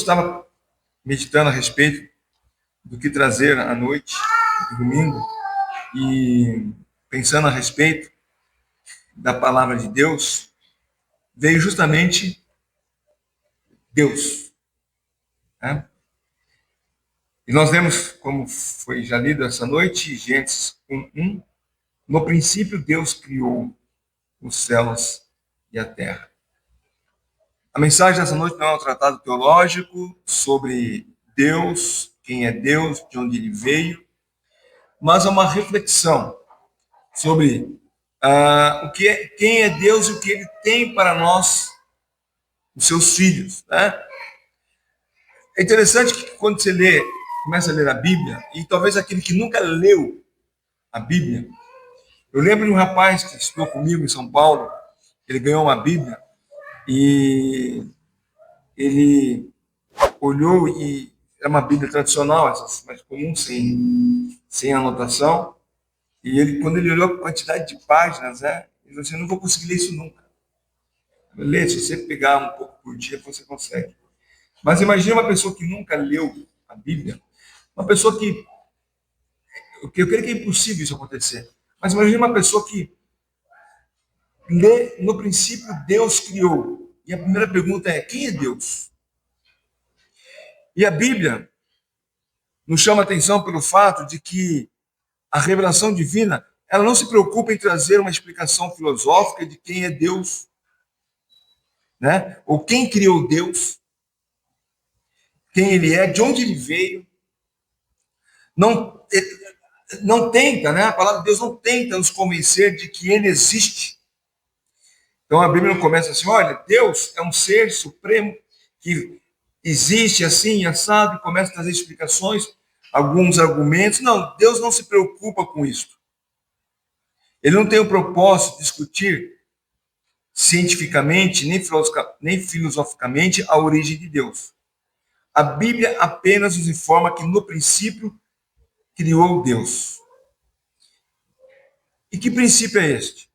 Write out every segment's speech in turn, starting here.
estava meditando a respeito do que trazer à noite, de domingo, e pensando a respeito da palavra de Deus, veio justamente Deus, né? E nós vemos, como foi já lido essa noite, Gênesis 1:1, no princípio Deus criou os céus e a terra. A mensagem dessa noite não é um tratado teológico sobre Deus, quem é Deus, de onde ele veio, mas é uma reflexão sobre quem é Deus e o que ele tem para nós, os seus filhos, né? É interessante que quando você começa a ler a Bíblia, e talvez aquele que nunca leu a Bíblia, eu lembro de um rapaz que estudou comigo em São Paulo, ele ganhou uma Bíblia e ele olhou e era uma Bíblia tradicional, essas mais comum, sem anotação, e ele, quando ele olhou a quantidade de páginas, né, ele falou assim: eu não vou conseguir ler isso nunca. Lê, se você pegar um pouco por dia, você consegue. Mas imagine uma pessoa que nunca leu a Bíblia, uma pessoa que eu creio que é impossível isso acontecer, mas imagine uma pessoa que lê, no princípio Deus criou, e a primeira pergunta é: quem é Deus? E a Bíblia nos chama a atenção pelo fato de que a revelação divina, ela não se preocupa em trazer uma explicação filosófica de quem é Deus, né? Ou quem criou Deus, quem ele é, de onde ele veio. Não tenta, né? A palavra de Deus não tenta nos convencer de que ele existe. Então a Bíblia não começa assim: olha, Deus é um ser supremo que existe assim, assado, e começa a trazer explicações, alguns argumentos. Não, Deus não se preocupa com isso. Ele não tem o propósito de discutir cientificamente, nem filosoficamente, a origem de Deus. A Bíblia apenas nos informa que no princípio criou Deus. E que princípio é este?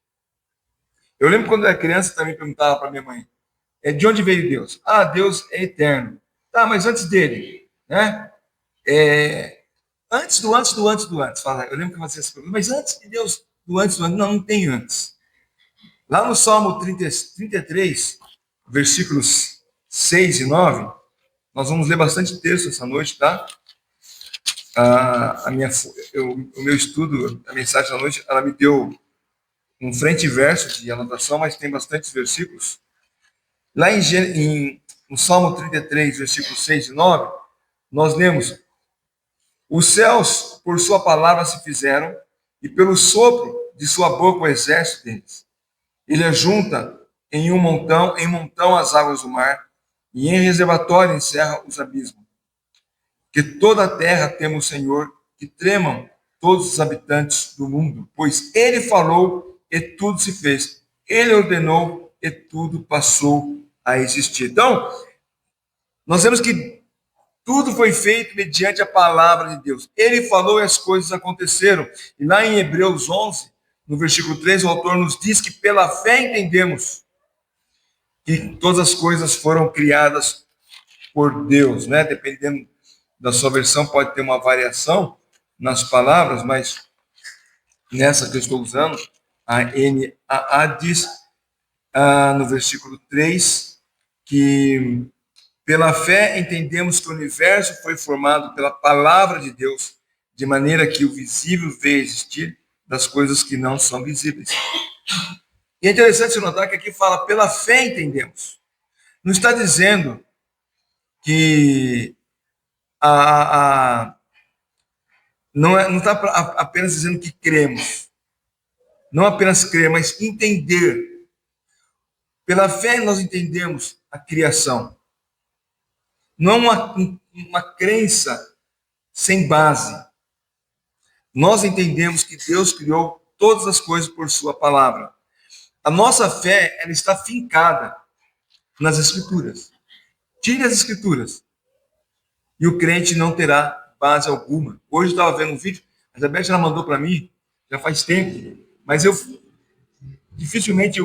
Eu lembro quando eu era criança, também perguntava para minha mãe: de onde veio Deus? Ah, Deus é eterno. Tá, mas antes dele, né? Antes do antes do antes do antes. Eu lembro que eu fazia essa pergunta: mas antes de Deus, do antes do antes? Não tem antes. Lá no Salmo 33, versículos 6 e 9, nós vamos ler bastante texto essa noite, tá? O meu estudo, a mensagem da noite, ela me deu um frente e verso de anotação, mas tem bastantes versículos. Lá no Salmo 33, versículos 6 e 9, nós lemos: os céus por sua palavra se fizeram, e pelo sopro de sua boca o exército deles. Ele ajunta em montão as águas do mar, e em reservatório encerra os abismos. Que toda a terra tema o Senhor, que tremam todos os habitantes do mundo, pois ele falou e tudo se fez. Ele ordenou e tudo passou a existir. Então, nós vemos que tudo foi feito mediante a palavra de Deus. Ele falou e as coisas aconteceram. E lá em Hebreus 11, no versículo 3, o autor nos diz que pela fé entendemos que todas as coisas foram criadas por Deus, né? Dependendo da sua versão, pode ter uma variação nas palavras, mas nessa que eu estou usando, a NAA diz no versículo 3 que pela fé entendemos que o universo foi formado pela palavra de Deus, de maneira que o visível veio existir das coisas que não são visíveis. E é interessante notar que aqui fala: pela fé entendemos. Não está dizendo que não está apenas dizendo que cremos. Não apenas crer, mas entender. Pela fé nós entendemos a criação. Não uma crença sem base. Nós entendemos que Deus criou todas as coisas por sua palavra. A nossa fé, ela está fincada nas Escrituras. Tire as Escrituras e o crente não terá base alguma. Hoje eu estava vendo um vídeo, a Isabel já mandou para mim, já faz tempo, mas dificilmente,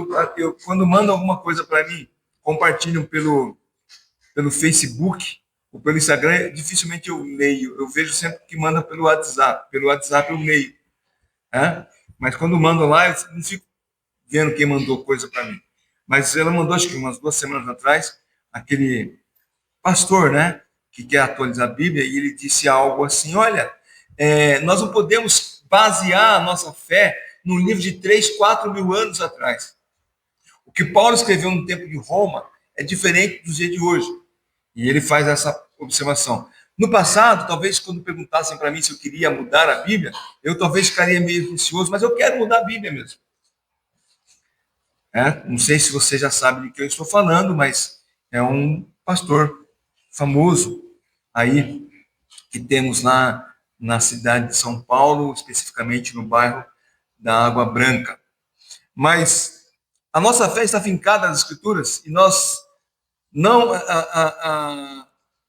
quando mandam alguma coisa para mim, compartilham pelo Facebook, ou pelo Instagram, dificilmente eu leio. Eu vejo sempre que manda pelo WhatsApp. Pelo WhatsApp eu leio. Né? Mas quando mando lá, eu não fico vendo quem mandou coisa para mim. Mas ela mandou, acho que umas 2 semanas atrás, aquele pastor, né, que quer atualizar a Bíblia, e ele disse algo assim: olha, nós não podemos basear a nossa fé num livro de 3, 4 mil anos atrás. O que Paulo escreveu no tempo de Roma é diferente do dia de hoje. E ele faz essa observação. No passado, talvez quando perguntassem para mim se eu queria mudar a Bíblia, eu talvez ficaria meio receoso, mas eu quero mudar a Bíblia mesmo. Não sei se você já sabe de que eu estou falando, mas é um pastor famoso aí que temos lá na cidade de São Paulo, especificamente no bairro da Água Branca. Mas a nossa fé está fincada nas Escrituras e nós não,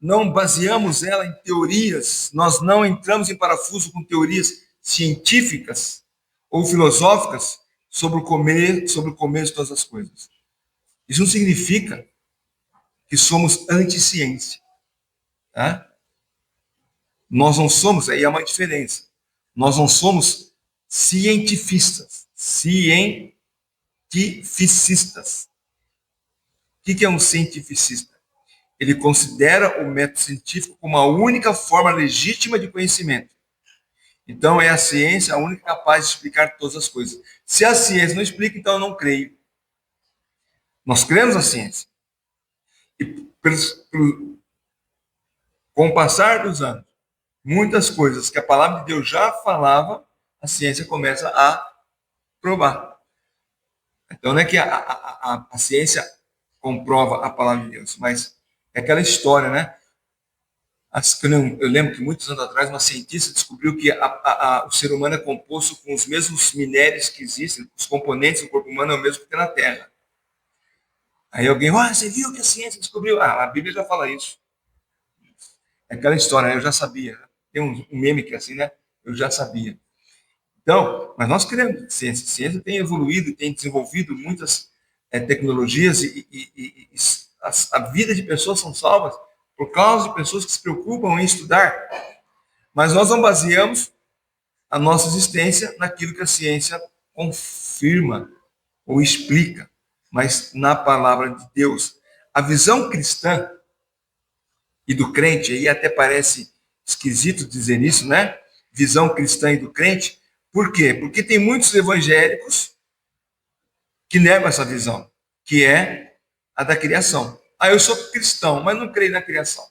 não baseamos ela em teorias, nós não entramos em parafuso com teorias científicas ou filosóficas sobre o começo de todas as coisas. Isso não significa que somos anti-ciência. Tá? Nós não somos, aí há uma diferença. Nós não somos cientificistas. Cientificistas. O que é um cientificista? Ele considera o método científico como a única forma legítima de conhecimento. Então, é a ciência a única capaz de explicar todas as coisas. Se a ciência não explica, então eu não creio. Nós cremos na ciência. E com o passar dos anos, muitas coisas que a palavra de Deus já falava, a ciência começa a provar. Então, não é que a ciência comprova a palavra de Deus, mas é aquela história, né? Eu lembro que muitos anos atrás uma cientista descobriu que o ser humano é composto com os mesmos minérios que existem, os componentes do corpo humano é o mesmo que tem na Terra. Aí alguém, você viu que a ciência descobriu? A Bíblia já fala isso. É aquela história, né? Eu já sabia. Tem um meme que é assim, né? Eu já sabia. Então, mas nós queremos ciência. A ciência tem evoluído, tem desenvolvido muitas tecnologias e a vida de pessoas são salvas por causa de pessoas que se preocupam em estudar. Mas nós não baseamos a nossa existência naquilo que a ciência confirma ou explica, mas na palavra de Deus. A visão cristã e do crente, aí até parece esquisito dizer isso, né? Visão cristã e do crente. Por quê? Porque tem muitos evangélicos que negam essa visão, que é a da criação. Eu sou cristão, mas não creio na criação.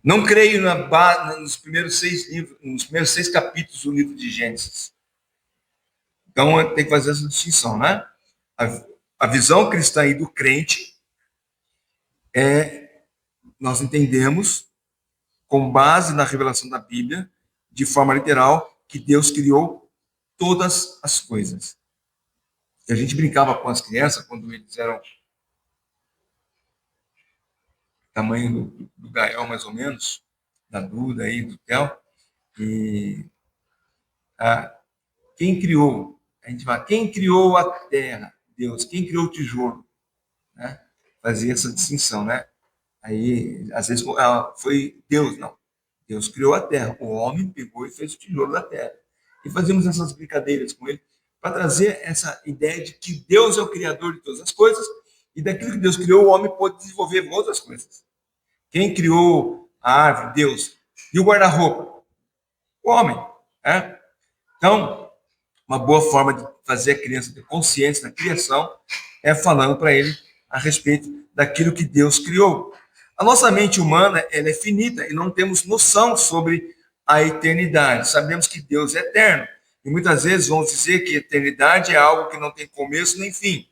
Não creio nos primeiros 6 livros, nos primeiros 6 capítulos do livro de Gênesis. Então tem que fazer essa distinção, né? A visão cristã e do crente nós entendemos com base na revelação da Bíblia, de forma literal, que Deus criou todas as coisas. E a gente brincava com as crianças quando eles eram tamanho do Gael, mais ou menos, da Duda aí, do Theo, e quem criou? A gente fala, quem criou a terra? Deus. Quem criou o tijolo? Né? Fazia essa distinção, né? Aí, às vezes, foi Deus, não. Deus criou a terra. O homem pegou e fez o tijolo da terra. E fazíamos essas brincadeiras com ele para trazer essa ideia de que Deus é o criador de todas as coisas e daquilo que Deus criou, o homem pode desenvolver outras coisas. Quem criou a árvore? Deus. E o guarda-roupa? O homem. Né? Então, uma boa forma de fazer a criança ter consciência da criação é falando para ele a respeito daquilo que Deus criou. A nossa mente humana ela é finita e não temos noção sobre a eternidade. Sabemos que Deus é eterno. E muitas vezes vamos dizer que a eternidade é algo que não tem começo nem fim.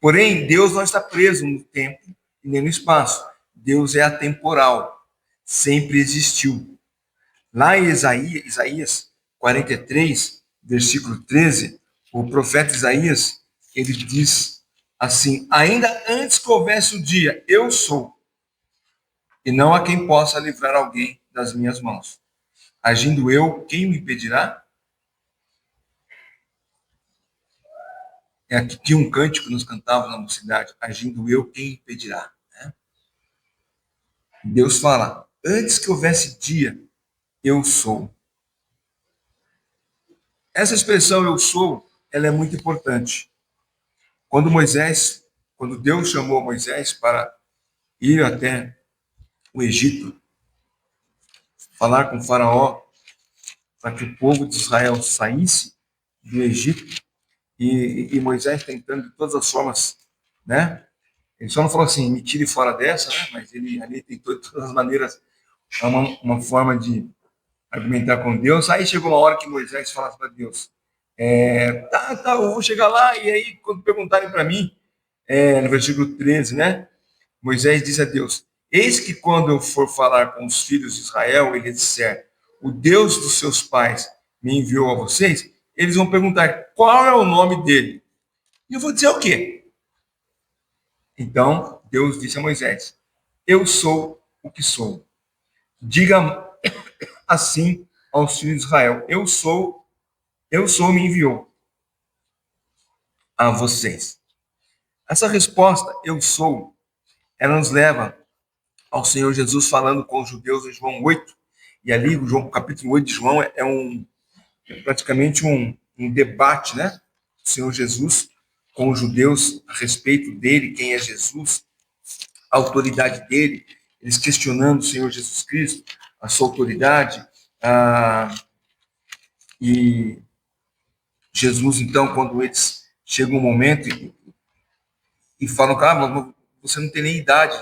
Porém, Deus não está preso no tempo e nem no espaço. Deus é atemporal. Sempre existiu. Lá em Isaías 43, versículo 13, o profeta Isaías, ele diz assim: ainda antes que houvesse o dia, eu sou, e não há quem possa livrar alguém das minhas mãos. Agindo eu, quem o impedirá? É aqui tinha um cântico que nos cantava na mocidade: agindo eu, quem impedirá? Deus fala: antes que houvesse dia, eu sou. Essa expressão eu sou, ela é muito importante. Quando Moisés, quando Deus chamou Moisés para ir até o Egito, falar com o Faraó, para que o povo de Israel saísse do Egito, e Moisés tentando de todas as formas, né? Ele só não falou assim, me tire fora dessa, né? Mas ele ali tentou de todas as maneiras uma forma de argumentar com Deus. Aí chegou uma hora que Moisés fala para Deus: tá, eu vou chegar lá, e aí, quando perguntarem para mim, no versículo 13, né? Moisés diz a Deus: eis que quando eu for falar com os filhos de Israel, ele disser: o Deus dos seus pais me enviou a vocês, eles vão perguntar qual é o nome dele. E eu vou dizer o quê? Então, Deus disse a Moisés: eu sou o que sou. Diga assim aos filhos de Israel: eu sou, me enviou a vocês. Essa resposta, eu sou, ela nos leva ao Senhor Jesus falando com os judeus em João 8. E ali, o capítulo 8 de João é praticamente um debate, né? Do Senhor Jesus com os judeus a respeito dele, quem é Jesus, a autoridade dele, eles questionando o Senhor Jesus Cristo, a sua autoridade. E Jesus, então, quando eles chegam um momento e falam, cara, você não tem nem idade,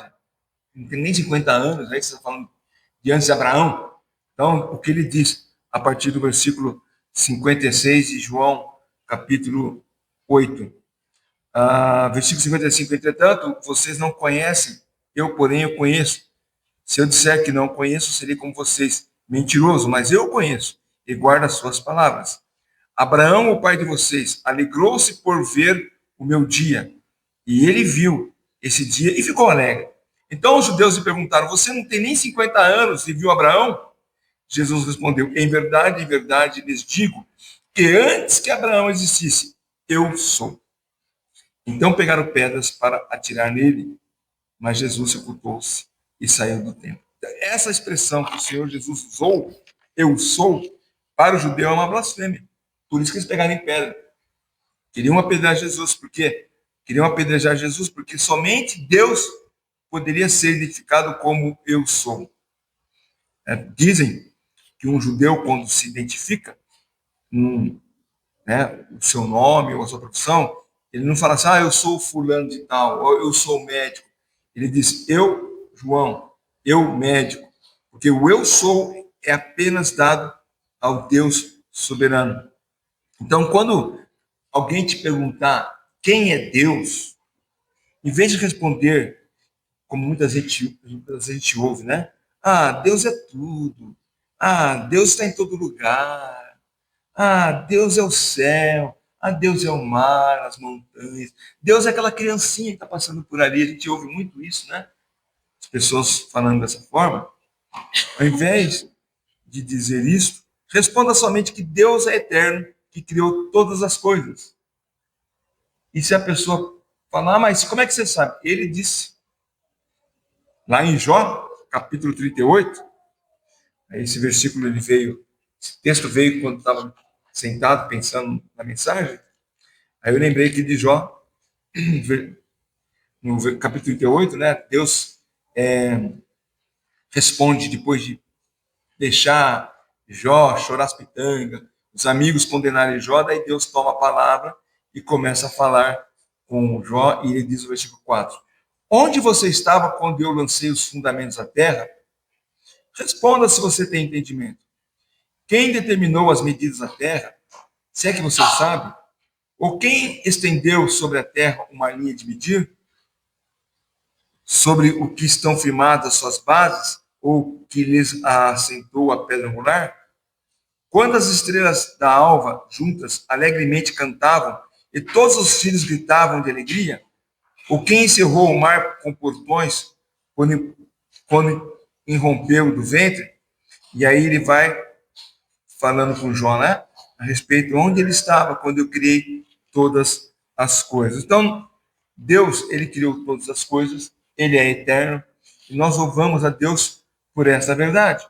não tem nem 50 anos, aí você está falando de antes de Abraão. Então, o que ele diz a partir do versículo 56 de João, capítulo 8. Versículo 55, entretanto, vocês não conhecem, eu, porém, eu conheço. Se eu disser que não conheço, seria como vocês, mentiroso, mas eu conheço e guardo as suas palavras. Abraão, o pai de vocês, alegrou-se por ver o meu dia, e ele viu esse dia e ficou alegre. Então os judeus lhe perguntaram: você não tem nem 50 anos e viu Abraão? Jesus respondeu: em verdade lhes digo que antes que Abraão existisse, eu sou. Então pegaram pedras para atirar nele, mas Jesus ocultou-se e saiu do templo. Essa expressão que o Senhor Jesus usou, eu sou, para o judeu é uma blasfêmia. Por isso que eles pegaram em pedra. Queriam apedrejar Jesus, por quê? Queriam apedrejar Jesus porque somente Deus poderia ser identificado como eu sou. Dizem que um judeu, quando se identifica, o seu nome ou a sua profissão, ele não fala assim, eu sou fulano de tal, ou eu sou médico. Ele diz, eu, João, eu, médico. Porque o eu sou é apenas dado ao Deus soberano. Então, quando alguém te perguntar quem é Deus, em vez de responder, como muita gente ouve, né? Deus é tudo. Deus está em todo lugar. Deus é o céu. Deus é o mar, as montanhas. Deus é aquela criancinha que está passando por ali. A gente ouve muito isso, né? As pessoas falando dessa forma. Ao invés de dizer isso, responda somente que Deus é eterno, que criou todas as coisas. E se a pessoa falar, mas como é que você sabe? Ele disse, lá em Jó, capítulo 38, esse versículo ele veio, esse texto veio quando estava sentado pensando na mensagem. Aí eu lembrei aqui de Jó, no capítulo 38, né? Deus responde depois de deixar Jó chorar as pitangas, os amigos condenarem Jó, daí Deus toma a palavra e começa a falar com Jó, e ele diz no versículo 4: onde você estava quando eu lancei os fundamentos da terra? Responda se você tem entendimento. Quem determinou as medidas da terra? Se é que você sabe? Ou quem estendeu sobre a terra uma linha de medir? Sobre o que estão firmadas as suas bases? Ou que lhes assentou a pedra angular? Quando as estrelas da alva juntas alegremente cantavam e todos os filhos gritavam de alegria? Ou quem encerrou o mar com portões quando irrompeu do ventre? E aí ele vai falando com Jó, né? A respeito de onde ele estava quando eu criei todas as coisas. Então, Deus, ele criou todas as coisas, ele é eterno, E nós louvamos a Deus por essa verdade.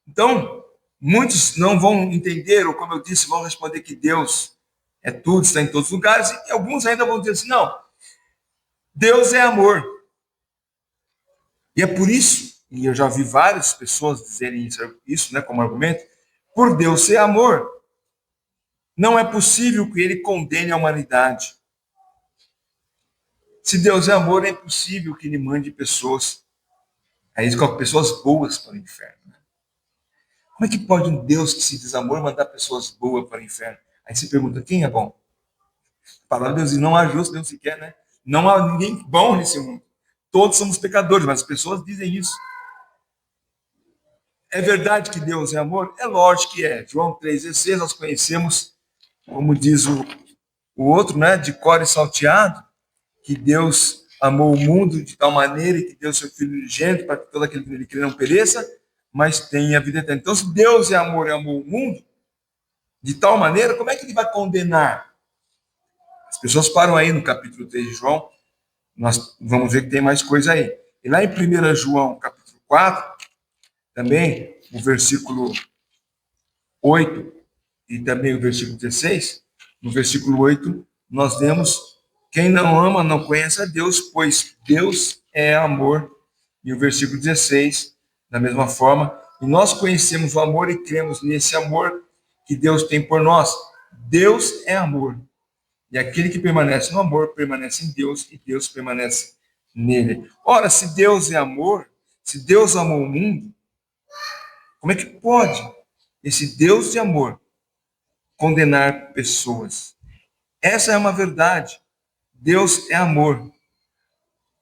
Então, muitos não vão entender, ou como eu disse, vão responder que Deus é tudo, está em todos os lugares, e alguns ainda vão dizer assim, não, Deus é amor. E é por isso, e eu já vi várias pessoas dizerem isso, né, como argumento, por Deus ser amor, não é possível que ele condene a humanidade. Se Deus é amor, é impossível que ele mande pessoas, pessoas boas para o inferno. Né? Como é que pode um Deus que se diz amor mandar pessoas boas para o inferno? Aí se pergunta, quem é bom? A palavra de Deus diz, não há justo nem sequer, né? Não há ninguém bom nesse mundo. Todos somos pecadores, mas as pessoas dizem isso. É verdade que Deus é amor? É lógico que é. João 3,16, nós conhecemos, como diz o outro, né, de cor e salteado, que Deus amou o mundo de tal maneira que deu seu Filho unigênito para que todo aquele que nele crê não pereça, mas tenha a vida eterna. Então, se Deus é amor e amou o mundo de tal maneira, como é que ele vai condenar? As pessoas param aí no capítulo 3 de João, nós vamos ver que tem mais coisa aí. E lá em 1 João, capítulo 4, também, o versículo 8 e também o versículo 16, no versículo 8, nós vemos: quem não ama não conhece a Deus, pois Deus é amor. E o versículo 16, da mesma forma, e nós conhecemos o amor e cremos nesse amor que Deus tem por nós. Deus é amor. E aquele que permanece no amor, permanece em Deus, e Deus permanece nele. Ora, se Deus é amor, se Deus amou o mundo, como é que pode esse Deus de amor condenar pessoas? Essa é uma verdade. Deus é amor.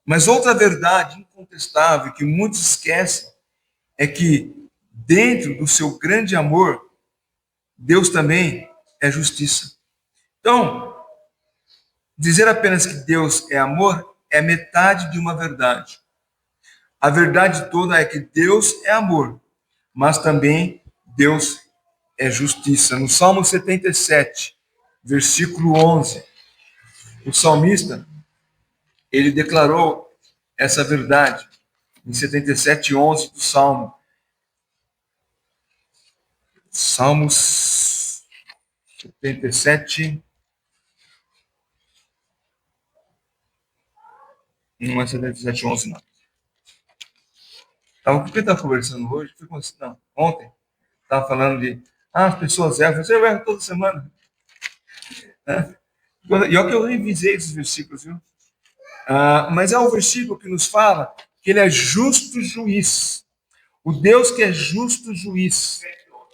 Mas outra verdade incontestável que muitos esquecem é que dentro do seu grande amor, Deus também é justiça. Então, dizer apenas que Deus é amor é metade de uma verdade. A verdade toda é que Deus é amor, mas também Deus é justiça. No Salmo 77, versículo 11, o salmista, ele declarou essa verdade em 77:11 do Salmo. Salmos 77, não é 77:11, não. Com quem estava conversando hoje? Não, ontem. Estava falando de, as pessoas erram. Você erra toda semana. Né? E olha que eu revisei esses versículos, viu? Mas é um versículo que nos fala que ele é justo juiz. O Deus que é justo juiz.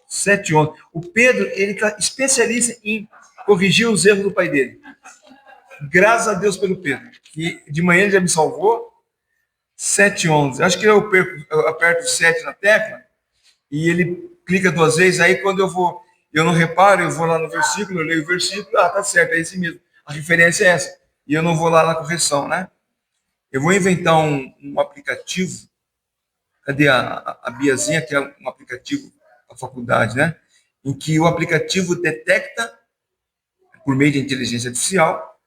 7:11. O Pedro, ele está especialista em corrigir os erros do pai dele. Graças a Deus pelo Pedro. Que de manhã ele já me salvou. 7:11. Acho que eu aperto 7 na tecla e ele clica 2 vezes. Aí quando eu não reparo, eu vou lá no versículo, eu leio o versículo, tá certo, é esse mesmo. A referência é essa. E eu não vou lá na correção, né? Eu vou inventar um aplicativo. Cadê a Biazinha, que é um aplicativo da faculdade, né? Em que o aplicativo detecta, por meio de inteligência artificial,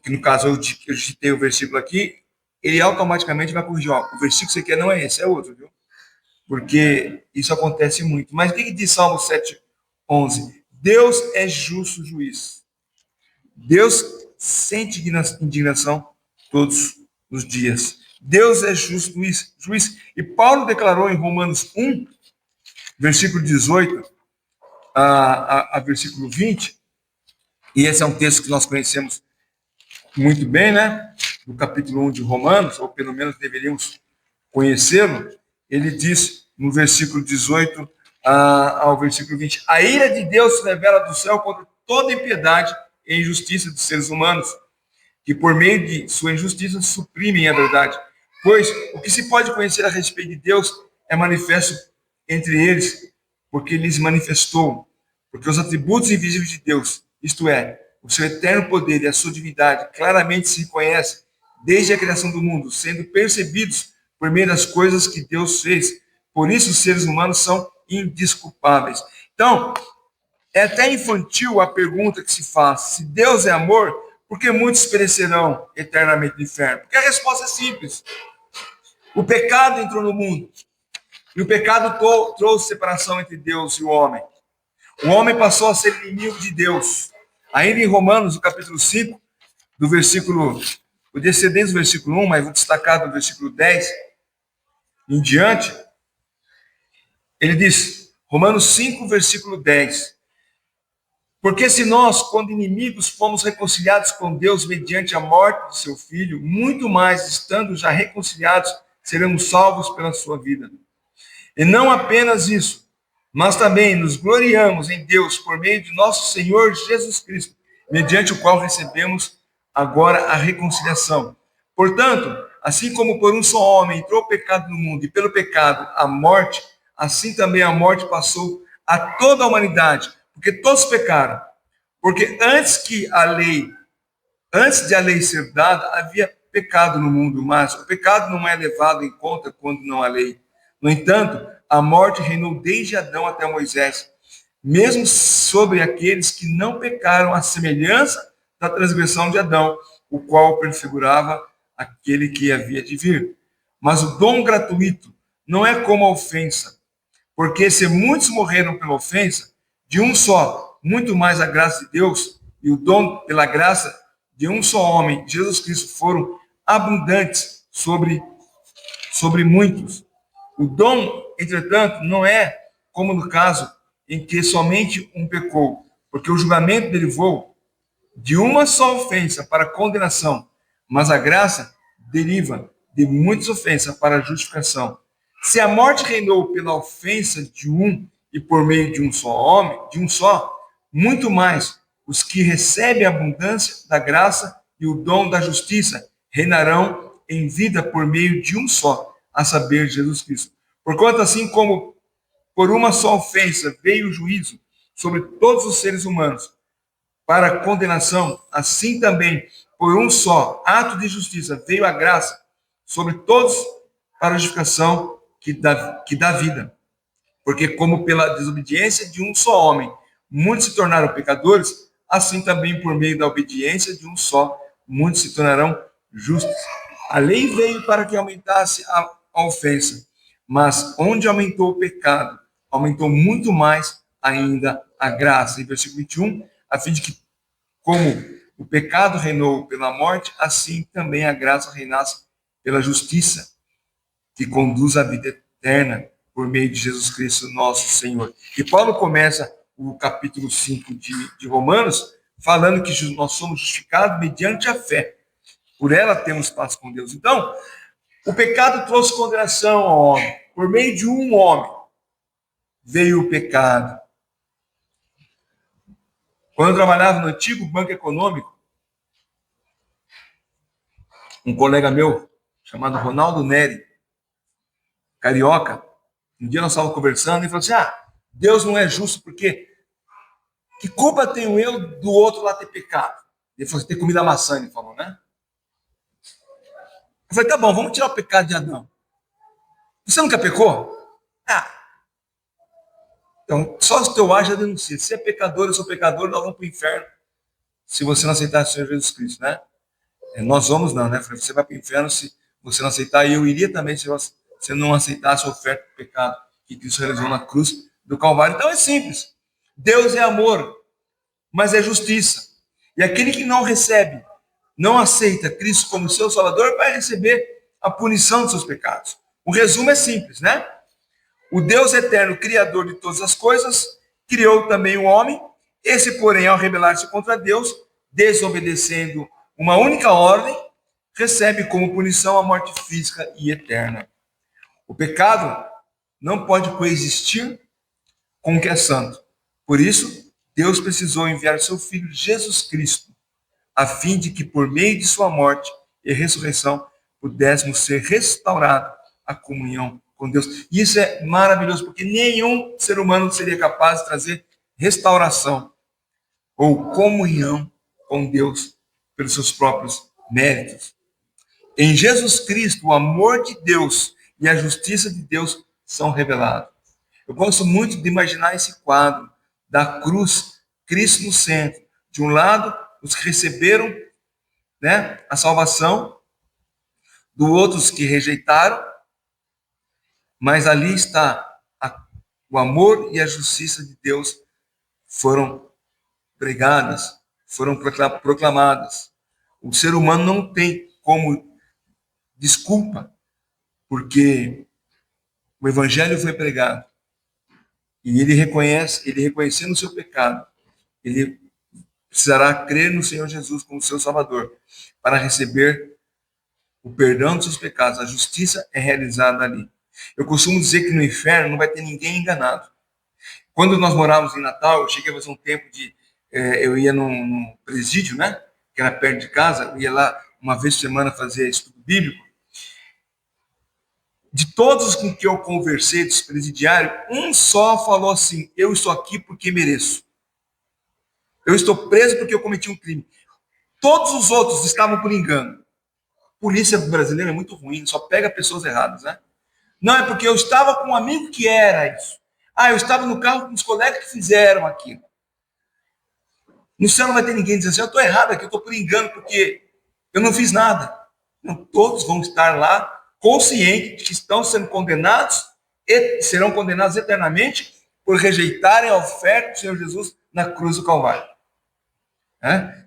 que no caso eu digitei o versículo aqui, ele automaticamente vai corrigir. O versículo que você quer não é esse, é outro, viu? Porque isso acontece muito. Mas o que diz Salmo 7:11? Deus é justo juiz. Deus sente indignação todos os dias. Deus é justo juiz. E Paulo declarou em Romanos 1, versículo 18 a versículo 20, e esse é um texto que nós conhecemos muito bem, né? Do capítulo 1 de Romanos, ou pelo menos deveríamos conhecê-lo. Ele diz no versículo 18 ao versículo 20: a ira de Deus se revela do céu contra toda impiedade e injustiça dos seres humanos, que por meio de sua injustiça suprimem a verdade. Pois o que se pode conhecer a respeito de Deus é manifesto entre eles, porque lhes manifestou. Porque os atributos invisíveis de Deus, isto é, o seu eterno poder e a sua divindade, claramente se reconhecem desde a criação do mundo, sendo percebidos por meio das coisas que Deus fez. Por isso os seres humanos são indesculpáveis. Então, é até infantil a pergunta que se faz: se Deus é amor, porque muitos perecerão eternamente no inferno? Porque a resposta é simples. O pecado entrou no mundo. E o pecado trouxe separação entre Deus e o homem. O homem passou a ser inimigo de Deus. Ainda em Romanos, no capítulo 5, do versículo, o descendente do versículo 1, mas vou destacar do versículo 10 em diante, ele diz, Romanos 5, versículo 10, porque se nós, quando inimigos, fomos reconciliados com Deus mediante a morte de seu Filho, muito mais, estando já reconciliados, seremos salvos pela sua vida. E não apenas isso, mas também nos gloriamos em Deus por meio de nosso Senhor Jesus Cristo, mediante o qual recebemos agora a reconciliação. Portanto, assim como por um só homem entrou o pecado no mundo e pelo pecado a morte, assim também a morte passou a toda a humanidade, porque todos pecaram. Porque antes de a lei ser dada, havia pecado no mundo, mas o pecado não é levado em conta quando não há lei. No entanto, a morte reinou desde Adão até Moisés, mesmo sobre aqueles que não pecaram à semelhança da transgressão de Adão, o qual prefigurava aquele que havia de vir. Mas o dom gratuito não é como a ofensa, porque se muitos morreram pela ofensa, de um só, muito mais a graça de Deus e o dom pela graça de um só homem, Jesus Cristo, foram abundantes sobre muitos. O dom, entretanto, não é como no caso em que somente um pecou, porque o julgamento derivou de uma só ofensa para condenação, mas a graça deriva de muitas ofensas para a justificação. Se a morte reinou pela ofensa de um e por meio de um só homem, muito mais os que recebem a abundância da graça e o dom da justiça reinarão em vida por meio de um só, a saber, Jesus Cristo. Porquanto, assim como por uma só ofensa veio o juízo sobre todos os seres humanos para a condenação, assim também por um só ato de justiça veio a graça sobre todos para a justificação que dá vida. Porque como pela desobediência de um só homem muitos se tornaram pecadores, assim também por meio da obediência de um só muitos se tornarão justos. A lei veio para que aumentasse a ofensa, mas onde aumentou o pecado, aumentou muito mais ainda a graça. Em versículo 21, a fim de que, como o pecado reinou pela morte, assim também a graça reinasse pela justiça, que conduz à vida eterna por meio de Jesus Cristo, nosso Senhor. E Paulo começa o capítulo 5 de Romanos falando que nós somos justificados mediante a fé. Por ela temos paz com Deus. Então, o pecado trouxe condenação ao homem. Por meio de um homem veio o pecado. Quando eu trabalhava no antigo Banco Econômico, um colega meu, chamado Ronaldo Neri, carioca, um dia nós estávamos conversando e falou assim, Deus não é justo porque que culpa tenho eu do outro lá ter pecado? Ele falou, ter comido a maçã, ele falou, né? Eu falei, tá bom, vamos tirar o pecado de Adão. Você nunca pecou? Então, só se teu ar já denuncia. Se é pecador, eu sou pecador, nós vamos para o inferno. Se você não aceitar o Senhor Jesus Cristo, né? Nós vamos não, né? Você vai para o inferno se você não aceitar. E eu iria também se você não aceitasse a oferta do pecado que Cristo realizou na cruz do Calvário. Então é simples. Deus é amor, mas é justiça. E aquele que não recebe, não aceita Cristo como seu Salvador, vai receber a punição dos seus pecados. O resumo é simples, né? O Deus eterno, criador de todas as coisas, criou também o homem. Esse, porém, ao rebelar-se contra Deus, desobedecendo uma única ordem, recebe como punição a morte física e eterna. O pecado não pode coexistir com o que é santo. Por isso, Deus precisou enviar seu Filho Jesus Cristo, a fim de que, por meio de sua morte e ressurreição, pudéssemos ser restaurados à comunhão com Deus. E isso é maravilhoso, porque nenhum ser humano seria capaz de trazer restauração ou comunhão com Deus pelos seus próprios méritos. Em Jesus Cristo, o amor de Deus e a justiça de Deus são revelados. Eu gosto muito de imaginar esse quadro da cruz, Cristo no centro. De um lado, os que receberam né, a salvação, do outros que rejeitaram, mas ali está o amor e a justiça de Deus foram pregadas, foram proclamadas. O ser humano não tem como desculpa, porque o evangelho foi pregado e ele reconhecendo o seu pecado, ele precisará crer no Senhor Jesus como seu Salvador para receber o perdão dos seus pecados. A justiça é realizada ali. Eu costumo dizer que no inferno não vai ter ninguém enganado. Quando nós morávamos em Natal, eu cheguei a fazer um tempo de... eu ia num presídio, né? Que era perto de casa. Eu ia lá uma vez por semana fazer estudo bíblico. De todos com que eu conversei, dos presidiários, um só falou assim: eu estou aqui porque mereço. Eu estou preso porque eu cometi um crime. Todos os outros estavam por engano. A polícia brasileira é muito ruim, só pega pessoas erradas, né? Não, é porque eu estava com um amigo que era isso. Ah, eu estava no carro com os colegas que fizeram aquilo. No céu não vai ter ninguém dizendo assim: eu estou errado aqui, eu estou por engano, porque eu não fiz nada. Não, todos vão estar lá conscientes de que estão sendo condenados e serão condenados eternamente por rejeitarem a oferta do Senhor Jesus na cruz do Calvário.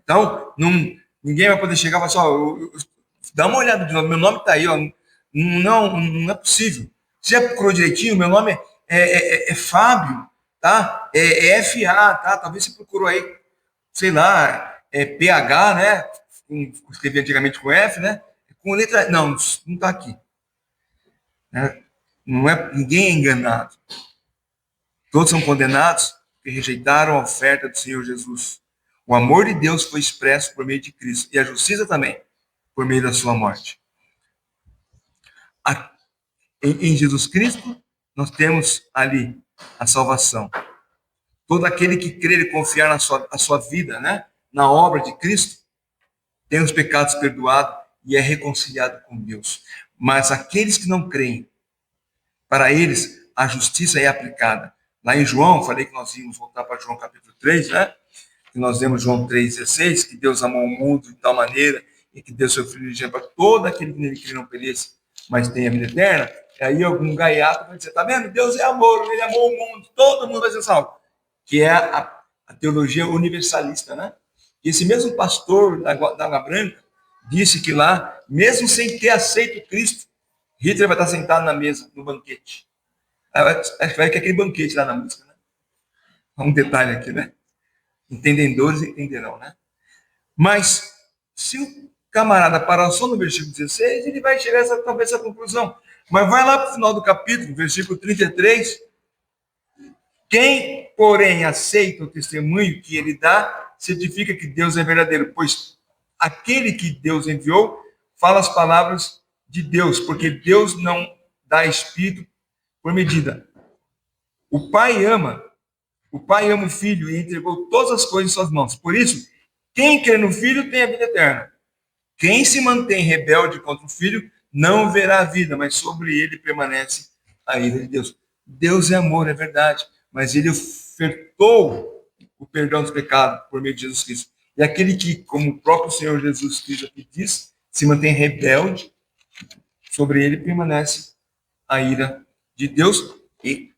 Então, ninguém vai poder chegar e falar assim: dá uma olhada de novo, meu nome está aí, ó. Não é possível. Você já procurou direitinho? Meu nome é Fábio, tá? É FA, tá? Talvez você procurou aí, sei lá, PH, né? Escrevi antigamente com F, né? Com letra. Não está aqui. Né? Ninguém é enganado. Todos são condenados porque rejeitaram a oferta do Senhor Jesus. O amor de Deus foi expresso por meio de Cristo e a justiça também por meio da sua morte. Em Jesus Cristo, nós temos ali a salvação. Todo aquele que crer e confiar na sua vida, né, na obra de Cristo, tem os pecados perdoados e é reconciliado com Deus. Mas aqueles que não creem, para eles a justiça é aplicada. Lá em João, falei que nós íamos voltar para João capítulo 3, né? Que nós vemos João 3,16, que Deus amou o mundo de tal maneira e que deu seu filho unigênito para todo aquele que nele crê não pereça, mas tenha vida eterna. E aí algum gaiato vai dizer: tá vendo? Deus é amor, ele amou o mundo, todo mundo vai ser salvo. Que é a teologia universalista, né? E esse mesmo pastor da Água Branca disse que lá, mesmo sem ter aceito Cristo, Hitler vai estar sentado na mesa, no banquete. Acho que vai que é aquele banquete lá na música, né? Um detalhe aqui, né? Entendedores entenderão, né? Mas, se o camarada parar só no versículo 16, ele vai chegar talvez essa conclusão. Mas vai lá para o final do capítulo, versículo 33. Quem, porém, aceita o testemunho que ele dá, certifica que Deus é verdadeiro, pois aquele que Deus enviou fala as palavras de Deus, porque Deus não dá espírito por medida. O Pai ama o Filho e entregou todas as coisas em suas mãos. Por isso, quem crê no Filho tem a vida eterna. Quem se mantém rebelde contra o Filho não verá a vida, mas sobre ele permanece a ira de Deus. Deus é amor, é verdade, mas ele ofertou o perdão dos pecados por meio de Jesus Cristo. E aquele que, como o próprio Senhor Jesus Cristo aqui diz, se mantém rebelde, sobre ele permanece a ira de Deus e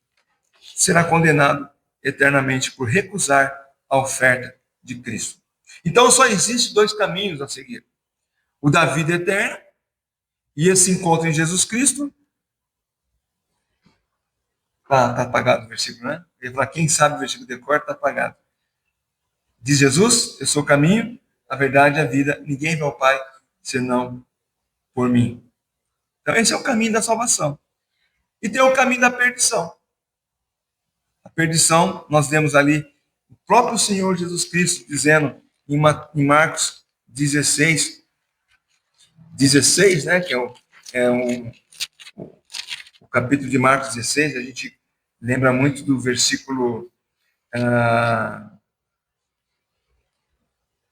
será condenado eternamente por recusar a oferta de Cristo. Então só existem dois caminhos a seguir: o da vida eterna e esse encontro em Jesus Cristo. Tá apagado o versículo, né? Ele fala: quem sabe o versículo de cor está apagado. Diz Jesus: eu sou o caminho, a verdade e a vida. Ninguém vai ao Pai senão por mim. Então esse é o caminho da salvação. E tem o caminho da perdição. A perdição, nós vemos ali o próprio Senhor Jesus Cristo dizendo em Marcos 16, né, que o capítulo de Marcos 16, a gente lembra muito do versículo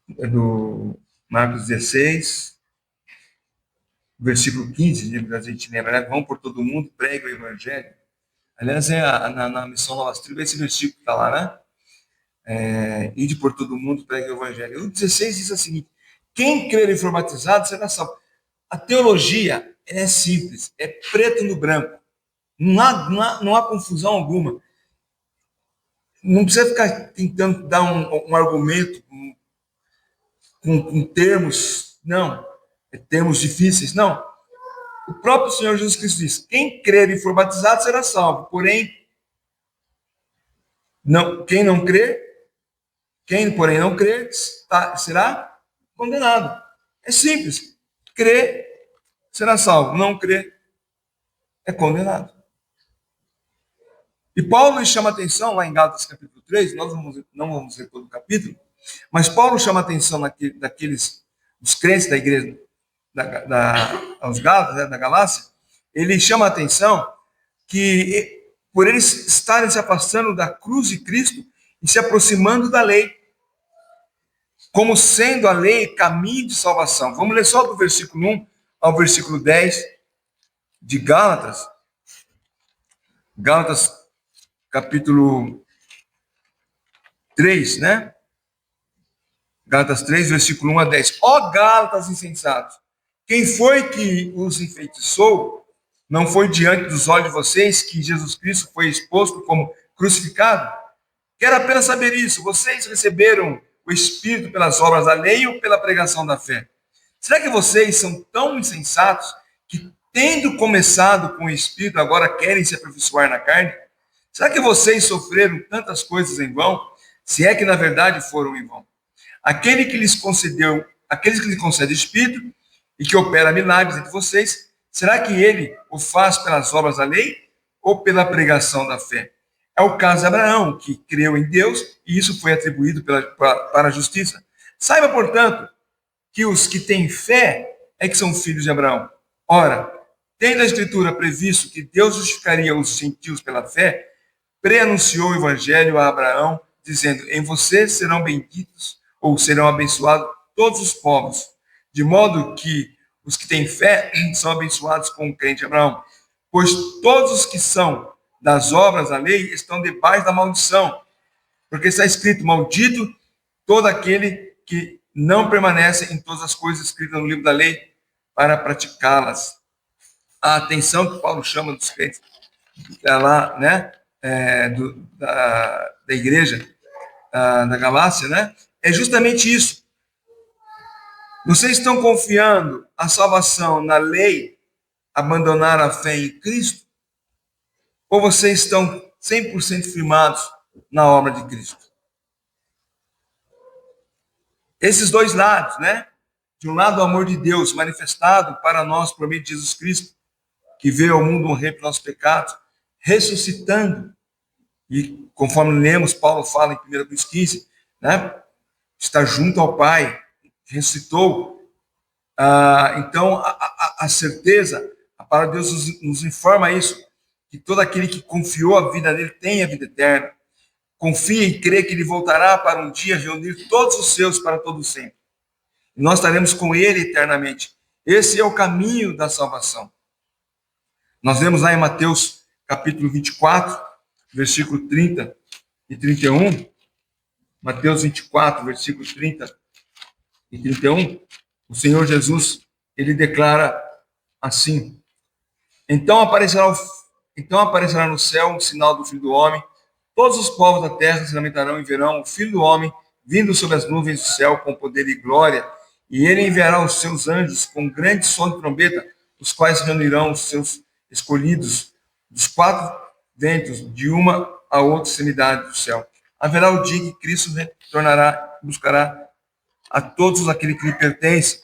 do Marcos 16, versículo 15, a gente lembra, né? Vão por todo mundo, pregue o evangelho. Aliás, na missão Novas Tribos, esse versículo está lá, né? Ide por todo mundo, pregue o evangelho. O 16 diz assim: Quem crer e for batizado será salvo. A teologia é simples, é preto no branco. Não há confusão alguma. Não precisa ficar tentando dar um argumento com termos, não, termos difíceis, não. O próprio Senhor Jesus Cristo diz: quem crer e for batizado será salvo, porém, quem não crer, quem porém não crer, será condenado. É simples. Crer será salvo, não crer é condenado. E Paulo chama atenção, lá em Gálatas capítulo 3, nós não vamos ler todo o capítulo, mas Paulo chama atenção dos crentes da igreja, aos Gálatas, né, da Galácia, ele chama atenção que por eles estarem se afastando da cruz de Cristo e se aproximando da lei, como sendo a lei caminho de salvação. Vamos ler só do versículo 1 ao versículo 10 de Gálatas. Gálatas capítulo 3, né? Gálatas 3, versículo 1 a 10. Ó Gálatas insensatos, quem foi que os enfeitiçou? Não foi diante dos olhos de vocês que Jesus Cristo foi exposto como crucificado? Quero apenas saber isso. Vocês receberam o Espírito pelas obras da lei ou pela pregação da fé? Será que vocês são tão insensatos que, tendo começado com o Espírito, agora querem se aperfeiçoar na carne? Será que vocês sofreram tantas coisas em vão, se é que na verdade foram em vão? Aqueles que lhes concede o Espírito e que opera milagres entre vocês, será que ele o faz pelas obras da lei ou pela pregação da fé? É o caso de Abraão, que creu em Deus e isso foi atribuído para a justiça. Saiba, portanto, que os que têm fé é que são filhos de Abraão. Ora, tendo a Escritura previsto que Deus justificaria os gentios pela fé, preanunciou o evangelho a Abraão, dizendo: em você serão benditos ou serão abençoados todos os povos, de modo que os que têm fé são abençoados com o crente Abraão. Pois todos os que são das obras da lei estão debaixo da maldição, porque está escrito: maldito todo aquele que não permanece em todas as coisas escritas no livro da lei para praticá-las. A atenção que Paulo chama dos crentes lá, né, da igreja da Galácia, né, é justamente isso. Vocês estão confiando a salvação na lei, abandonar a fé em Cristo? Ou vocês estão 100% firmados na obra de Cristo? Esses dois lados, né? De um lado, o amor de Deus manifestado para nós por meio de Jesus Cristo, que veio ao mundo morrer pelos nossos pecados, ressuscitando. E conforme lemos, Paulo fala em 1 Coríntios 15, né? Está junto ao Pai, ressuscitou. Então, a certeza, a palavra de Deus nos informa isso, que todo aquele que confiou a vida nele tem a vida eterna. Confia e crê que ele voltará para um dia reunir todos os seus para todo sempre. E nós estaremos com ele eternamente. Esse é o caminho da salvação. Nós vemos lá em Mateus capítulo 24, versículo 30 e 31. Mateus 24, versículos 30 e 31. O Senhor Jesus, ele declara assim: Então aparecerá no céu um sinal do Filho do Homem. Todos os povos da terra se lamentarão e verão o Filho do Homem vindo sobre as nuvens do céu com poder e glória. E ele enviará os seus anjos com grande som de trombeta, os quais reunirão os seus escolhidos dos quatro ventos, de uma a outra extremidade do céu. Haverá o dia em que Cristo retornará, buscará a todos aquele que lhe pertence.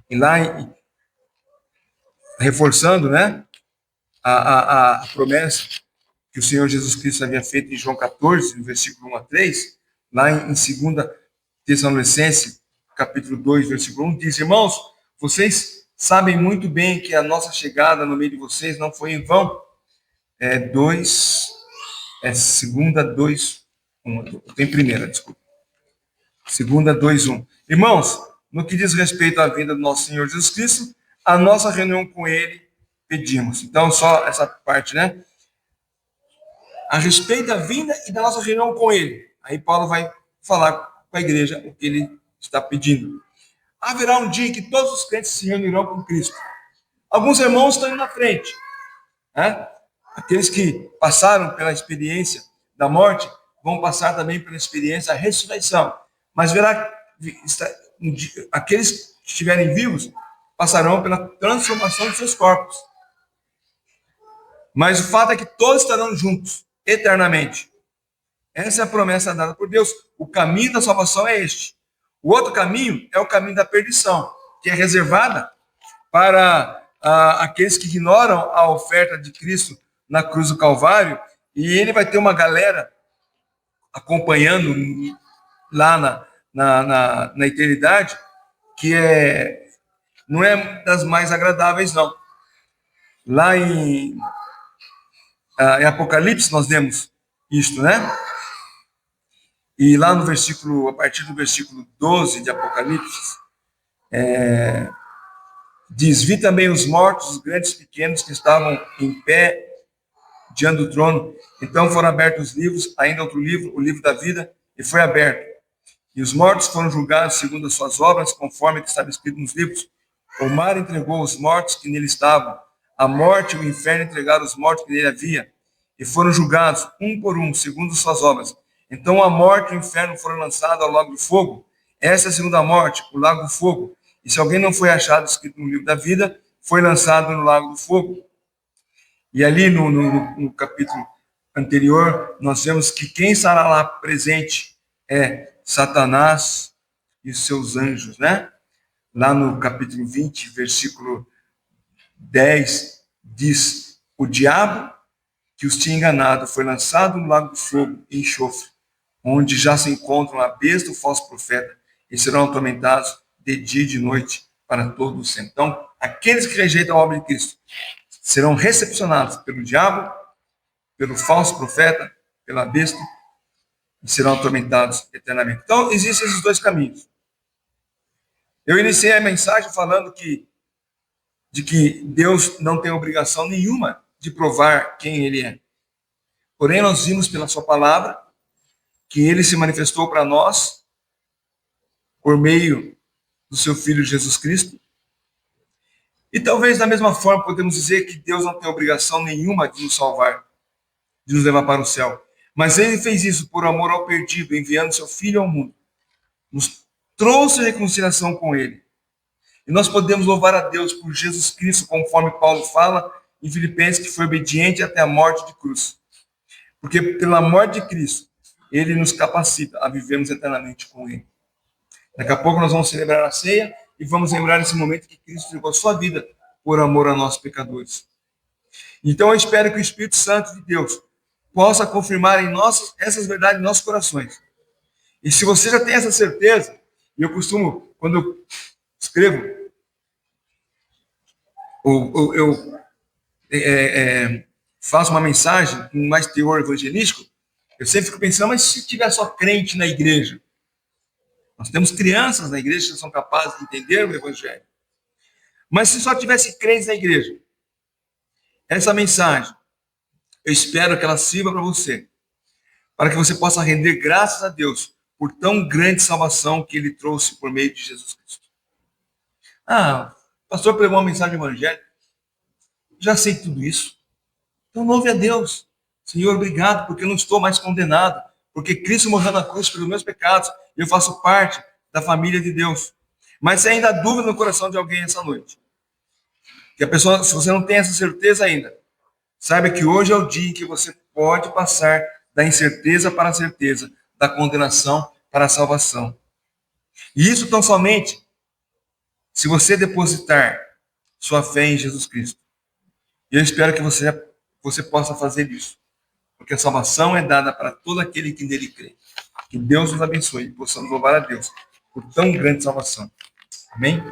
E lá, reforçando, né, a promessa que o Senhor Jesus Cristo havia feito em João 14, no versículo 1 a 3, lá em 2 Tessalonicenses, capítulo 2, versículo 1, diz: irmãos, vocês sabem muito bem que a nossa chegada no meio de vocês não foi em vão. Segunda 2, 1. Tem primeira, desculpa. Segunda 2, 1. Irmãos, no que diz respeito à vinda do nosso Senhor Jesus Cristo, a nossa reunião com Ele pedimos. Então, só essa parte, né? A respeito da vinda e da nossa reunião com Ele. Aí Paulo vai falar com a igreja o que ele está pedindo. haverá um dia em que todos os crentes se reunirão com Cristo. Alguns irmãos estão indo na frente, né? Aqueles que passaram pela experiência da morte vão passar também pela experiência da ressurreição. Mas verá, aqueles que estiverem vivos passarão pela transformação de seus corpos. Mas o fato é que todos estarão juntos, eternamente. Essa é a promessa dada por Deus. O caminho da salvação é este. O outro caminho é o caminho da perdição, que é reservada para aqueles que ignoram a oferta de Cristo na cruz do Calvário, e ele vai ter uma galera acompanhando lá na eternidade, que não é das mais agradáveis, não. Lá em Apocalipse nós vemos isto, né? E lá no versículo, a partir do versículo 12 de Apocalipse, diz: vi também os mortos, os grandes e pequenos, que estavam em pé diante do trono. Então foram abertos os livros, ainda outro livro, o livro da vida, e foi aberto. E os mortos foram julgados segundo as suas obras, conforme que estava escrito nos livros. O mar entregou os mortos que nele estavam. A morte e o inferno entregaram os mortos que nele havia. E foram julgados, um por um, segundo as suas obras. Então a morte e o inferno foram lançados ao lago do fogo. Essa é a segunda morte, o lago do fogo. E se alguém não foi achado escrito no livro da vida, foi lançado no lago do fogo. E ali no capítulo anterior, nós vemos que quem estará lá presente é Satanás e seus anjos, né? Lá no capítulo 20, versículo 10, diz: o diabo que os tinha enganado foi lançado no lago do fogo e enxofre, onde já se encontram a besta e o falso profeta, e serão atormentados de dia e de noite para todo o sempre. Então, aqueles que rejeitam a obra de Cristo serão recepcionados pelo diabo, pelo falso profeta, pela besta, e serão atormentados eternamente. Então, existem esses dois caminhos. Eu iniciei a mensagem falando de que Deus não tem obrigação nenhuma de provar quem Ele é. Porém, nós vimos pela sua palavra que Ele se manifestou para nós por meio do seu Filho Jesus Cristo. E talvez da mesma forma podemos dizer que Deus não tem obrigação nenhuma de nos salvar, de nos levar para o céu. Mas Ele fez isso por amor ao perdido, enviando seu Filho ao mundo. Nos trouxe reconciliação com Ele. E nós podemos louvar a Deus por Jesus Cristo, conforme Paulo fala em Filipenses, que foi obediente até a morte de cruz. Porque pela morte de Cristo, Ele nos capacita a vivermos eternamente com Ele. Daqui a pouco nós vamos celebrar a ceia e vamos lembrar esse momento que Cristo entregou a sua vida por amor a nós pecadores. Então eu espero que o Espírito Santo de Deus possa confirmar em nós essas verdades em nossos corações. E se você já tem essa certeza, e eu costumo, quando eu escrevo, eu faço uma mensagem com mais teor evangelístico, eu sempre fico pensando, mas se tiver só crente na igreja? Nós temos crianças na igreja que são capazes de entender o evangelho. Mas se só tivesse crentes na igreja, essa mensagem, eu espero que ela sirva para você, para que você possa render graças a Deus por tão grande salvação que Ele trouxe por meio de Jesus Cristo. Ah, o pastor pregou uma mensagem evangélica. Já sei tudo isso. Então louve a Deus. Senhor, obrigado, porque eu não estou mais condenado. Porque Cristo morreu na cruz pelos meus pecados. E eu faço parte da família de Deus. Mas se ainda há dúvida no coração de alguém essa noite, que a pessoa, se você não tem essa certeza ainda, saiba que hoje é o dia em que você pode passar da incerteza para a certeza, da condenação para a salvação. E isso tão somente se você depositar sua fé em Jesus Cristo. E eu espero que você possa fazer isso. Porque a salvação é dada para todo aquele que nele crê. Que Deus nos abençoe e possamos louvar a Deus por tão grande salvação. Amém?